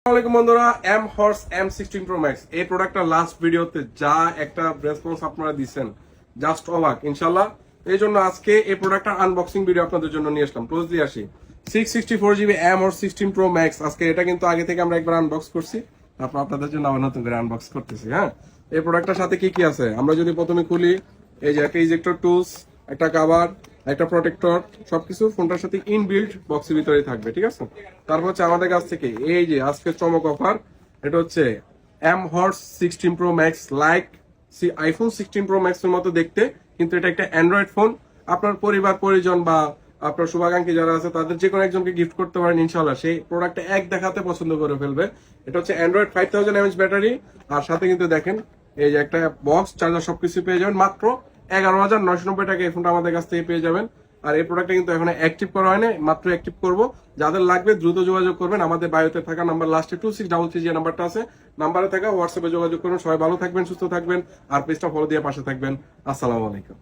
আসসালামু বন্ধুরা, M horse M16 Pro Max এই প্রোডাক্টটা লাস্ট ভিডিওতে যা একটা রেসপন্স আপনারা দিচ্ছেন, জাস্ট অবাক ইনশাল্লাহ। এই জন্য আজকে এই প্রোডাক্টটা আনবক্সিং ভিডিও আপনাদের জন্য নিয়ে আসলাম। ক্লোজলি আসি, 664GB M Horse 16 Pro Max। আজকে এটা কিন্তু আগে থেকে আমরা একবার আনবক্স করছি, তারপর আপনাদের জন্য আবার নতুন করে আনবক্স করতেছি। হ্যাঁ, এই প্রোডাক্টটার সাথে কি কি আছে আমরা যদি প্রথমে খুলি, এই যে একটা ইজেক্টর টুলস, একটা কভার, একটা প্রোটেক্টর, সবকিছু ফোনটার সাথে ইনবিল্ট বক্সের ভিতরে থাকবে। ঠিক আছে, তারপর হচ্ছে আমাদের কাছ থেকে এই যে আজকে চমক অফার, এটা হচ্ছে M Horse 16 Pro Max, like iPhone 16 Pro Max এর মতো দেখতে, কিন্তু এটা একটা অ্যান্ড্রয়েড ফোন। আপনার পরিবার পরিজন বা আপনার শুভাকাঙ্ক্ষী যারা আছে তাদের যে কোনো একজনকে গিফট করতে পারেন ইনশাল্লাহ। সেই প্রোডাক্টটা এক দেখাতে পছন্দ করে ফেলবে। এটা হচ্ছে অ্যান্ড্রয়েড 5000 mAh ব্যাটারি, আর সাথে কিন্তু দেখেন এই যে একটা বক্স, চার্জার, সবকিছু পেয়ে যাবেন মাত্র 11,990 টাকা। এই ফোনটা আমাদের কাছ থেকে পেয়ে যাবেন। আর এই প্রোডাক্টটা কিন্তু এখন অ্যাক্টিভ করা হয়নি, মাত্র অ্যাক্টিভ করবো। যাদের লাগবে দ্রুত যোগাযোগ করবেন। আমাদের বায়োতে থাকা নাম্বার লাস্টে 2633 যে নাম্বারটা আছে, নাম্বারে থাকা হোয়াটসঅ্যাপে যোগাযোগ করুন। সবাই ভালো থাকবেন, সুস্থ থাকবেন, আর পেজটা ফলো দিয়ে পাশে থাকবেন। আসসালামু আলাইকুম।